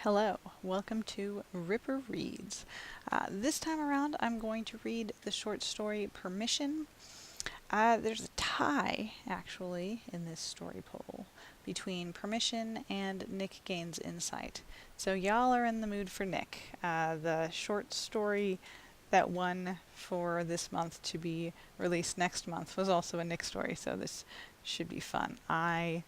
Hello, welcome to Ripper Reads. This time around, I'm going to read the short story Permission. There's a tie, actually, in this story poll between Permission and Nick Gaines Insight. So, y'all are in the mood for Nick. The short story that won for this month to be released next month was also a Nick story, so this should be fun. I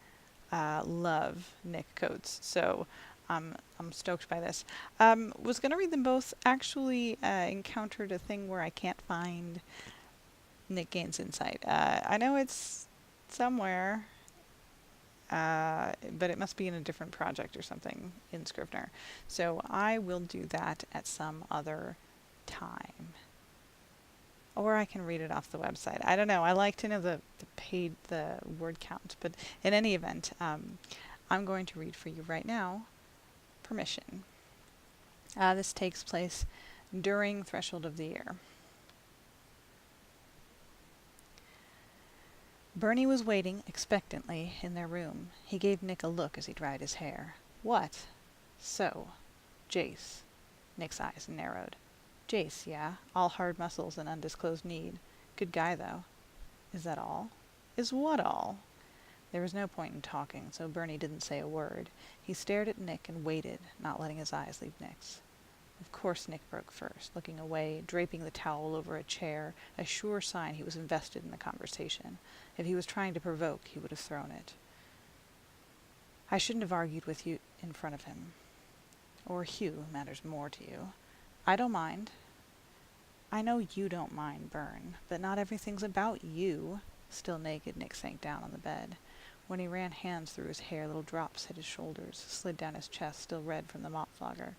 love Nick Coates, so I'm stoked by this. Was gonna read them both. Actually, encountered a thing where I can't find Nick Gaines Insight. I know it's somewhere, but it must be in a different project or something in Scrivener. So I will do that at some other time. Or I can read it off the website. I don't know. I like to know the word count. But in any event, I'm going to read for you right now Permission. This takes place during Threshold of the Year. Bernie was waiting expectantly in their room. He gave Nick a look as he dried his hair. What? So, Jace. Nick's eyes narrowed. Jace, yeah. All hard muscles and undisclosed need. Good guy, though. Is that all? Is what all? There was no point in talking, so Bernie didn't say a word. He stared at Nick and waited, not letting his eyes leave Nick's. Of course Nick broke first, looking away, draping the towel over a chair, a sure sign he was invested in the conversation. If he was trying to provoke, he would have thrown it. I shouldn't have argued with you in front of him. Or Hugh matters more to you. I don't mind. I know you don't mind, Bern, but not everything's about you. Still naked, Nick sank down on the bed. When he ran hands through his hair, little drops hit his shoulders, slid down his chest, still red from the mop flogger.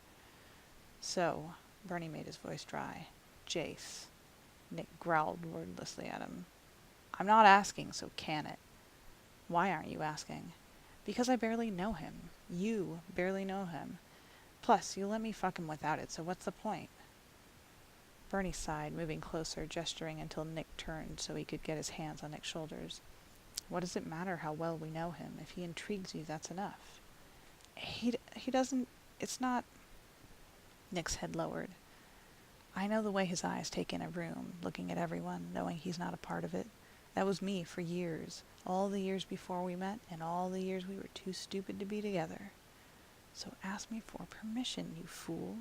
So, Bernie made his voice dry. Jace. Nick growled wordlessly at him. I'm not asking, so can it? Why aren't you asking? Because I barely know him. You barely know him. Plus, you let me fuck him without it, so what's the point? Bernie sighed, moving closer, gesturing until Nick turned so he could get his hands on Nick's shoulders. What does it matter how well we know him? If he intrigues you, that's enough. He doesn't... It's not... Nick's head lowered. I know the way his eyes take in a room, looking at everyone, knowing he's not a part of it. That was me for years. All the years before we met, and all the years we were too stupid to be together. So ask me for permission, you fool.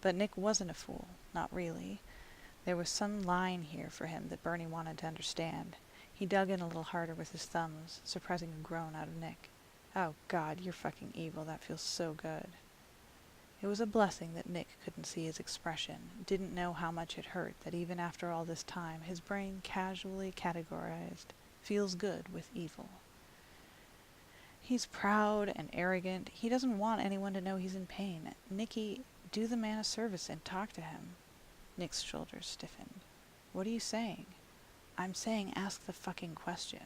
But Nick wasn't a fool. Not really. There was some line here for him that Bernie wanted to understand. He dug in a little harder with his thumbs, suppressing a groan out of Nick. Oh, God, you're fucking evil. That feels so good. It was a blessing that Nick couldn't see his expression, didn't know how much it hurt, that even after all this time, his brain casually categorized feels good with evil. He's proud and arrogant. He doesn't want anyone to know he's in pain. Nicky, do the man a service and talk to him. Nick's shoulders stiffened. What are you saying? I'm saying ask the fucking question.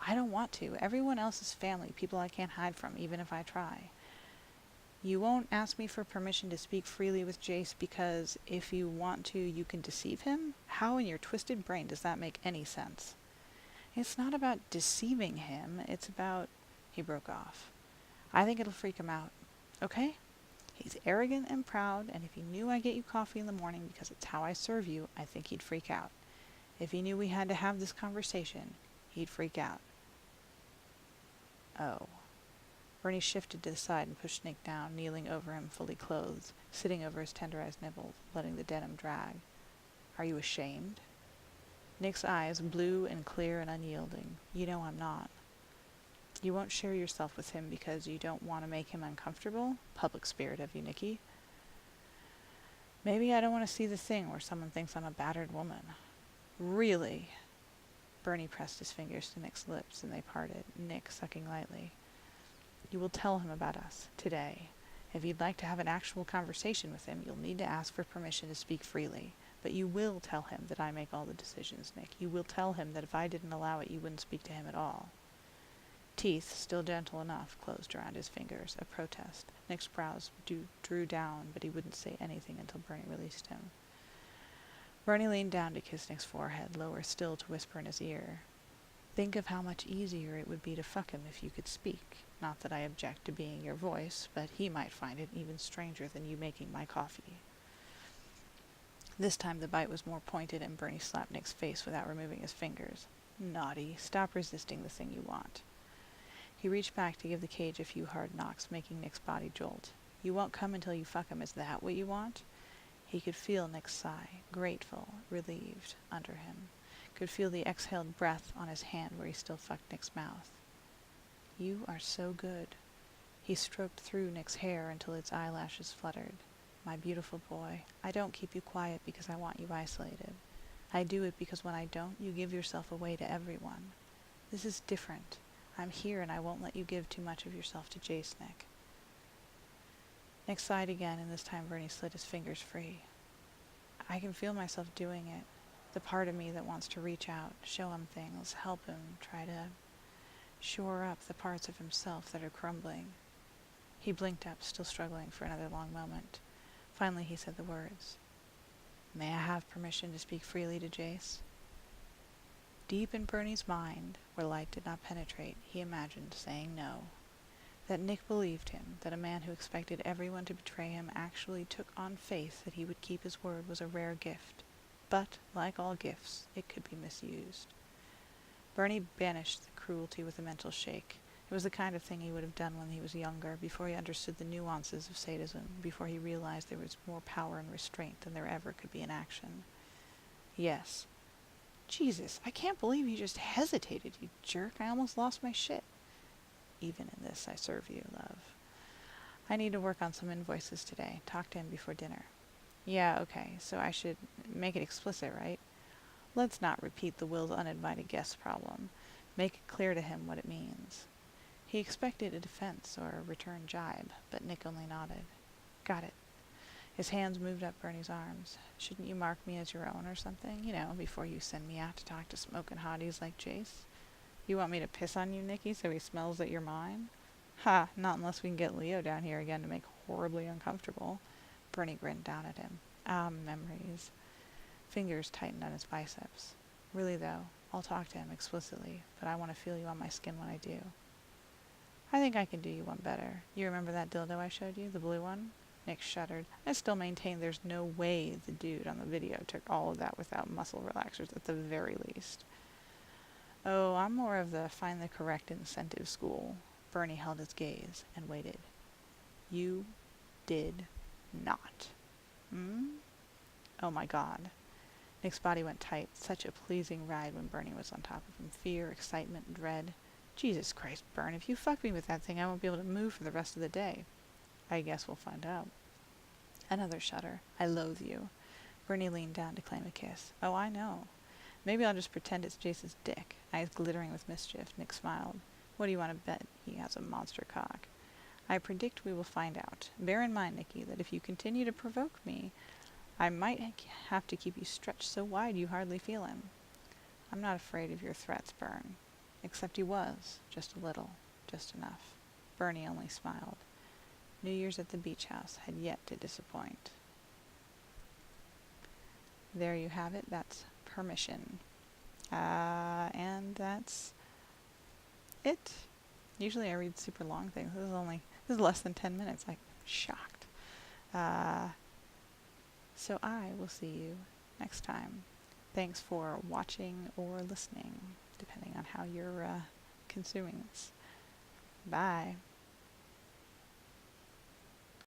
I don't want to. Everyone else is family, people I can't hide from, even if I try. You won't ask me for permission to speak freely with Jace because if you want to, you can deceive him? How in your twisted brain does that make any sense? It's not about deceiving him. It's about... He broke off. I think it'll freak him out. Okay? He's arrogant and proud, and if he knew I get you coffee in the morning because it's how I serve you, I think he'd freak out. If he knew we had to have this conversation, he'd freak out. Oh. Bernie shifted to the side and pushed Nick down, kneeling over him fully clothed, sitting over his tenderized nipples, letting the denim drag. Are you ashamed? Nick's eyes, blue and clear and unyielding. You know I'm not. You won't share yourself with him because you don't want to make him uncomfortable? Public spirit of you, Nicky. Maybe I don't want to see the thing where someone thinks I'm a battered woman. Really? Bernie pressed his fingers to Nick's lips, and they parted, Nick sucking lightly. You will tell him about us, today. If you'd like to have an actual conversation with him, you'll need to ask for permission to speak freely. But you will tell him that I make all the decisions, Nick. You will tell him that if I didn't allow it, you wouldn't speak to him at all. Teeth, still gentle enough, closed around his fingers, a protest. Nick's brows drew down, but he wouldn't say anything until Bernie released him. Bernie leaned down to kiss Nick's forehead, lower still to whisper in his ear. Think of how much easier it would be to fuck him if you could speak. Not that I object to being your voice, but he might find it even stranger than you making my coffee. This time the bite was more pointed, and Bernie slapped Nick's face without removing his fingers. Naughty. Stop resisting the thing you want. He reached back to give the cage a few hard knocks, making Nick's body jolt. You won't come until you fuck him, is that what you want? He could feel Nick's sigh, grateful, relieved, under him. Could feel the exhaled breath on his hand where he still fucked Nick's mouth. You are so good. He stroked through Nick's hair until its eyelashes fluttered. My beautiful boy, I don't keep you quiet because I want you isolated. I do it because when I don't, you give yourself away to everyone. This is different. I'm here and I won't let you give too much of yourself to Jace, Nick. Nick sighed again, and this time Bernie slid his fingers free. I can feel myself doing it. The part of me that wants to reach out, show him things, help him, try to shore up the parts of himself that are crumbling. He blinked up, still struggling for another long moment. Finally he said the words. May I have permission to speak freely to Jace? Deep in Bernie's mind, where light did not penetrate, he imagined saying no. That Nick believed him, that a man who expected everyone to betray him actually took on faith that he would keep his word was a rare gift. But, like all gifts, it could be misused. Bernie banished the cruelty with a mental shake. It was the kind of thing he would have done when he was younger, before he understood the nuances of sadism, before he realized there was more power in restraint than there ever could be in action. Yes. Jesus, I can't believe you just hesitated, you jerk. I almost lost my shit. Even in this I serve you, love. I need to work on some invoices today. Talk to him before dinner. Yeah, okay, so I should make it explicit, right? Let's not repeat the Will's uninvited guest problem. Make it clear to him what it means. He expected a defense or a return jibe, but Nick only nodded. Got it. His hands moved up Bernie's arms. Shouldn't you mark me as your own or something, before you send me out to talk to smoking hotties like Jace? You want me to piss on you, Nicky, so he smells that you're mine? Ha, not unless we can get Leo down here again to make horribly uncomfortable. Bernie grinned down at him. Ah, memories. Fingers tightened on his biceps. Really, though, I'll talk to him explicitly, but I want to feel you on my skin when I do. I think I can do you one better. You remember that dildo I showed you, the blue one? Nick shuddered. I still maintain there's no way the dude on the video took all of that without muscle relaxers at the very least. Oh, I'm more of the find the correct incentive school. Bernie held his gaze and waited. You did not. Oh my God. Nick's body went tight. Such a pleasing ride when Bernie was on top of him. Fear, excitement, dread. Jesus Christ, Bern, if you fuck me with that thing, I won't be able to move for the rest of the day. I guess we'll find out. Another shudder. I loathe you. Bernie leaned down to claim a kiss. Oh, I know. Maybe I'll just pretend it's Jace's dick. Eyes glittering with mischief, Nick smiled. What do you want to bet he has a monster cock? I predict we will find out. Bear in mind, Nicky, that if you continue to provoke me, I might have to keep you stretched so wide you hardly feel him. I'm not afraid of your threats, Bern. Except he was. Just a little. Just enough. Bernie only smiled. New Year's at the beach house had yet to disappoint. There you have it. That's permission. And that's it. Usually I read super long things. This is less than 10 minutes. I'm shocked. So I will see you next time. Thanks for watching or listening, depending on how you're consuming this. Bye.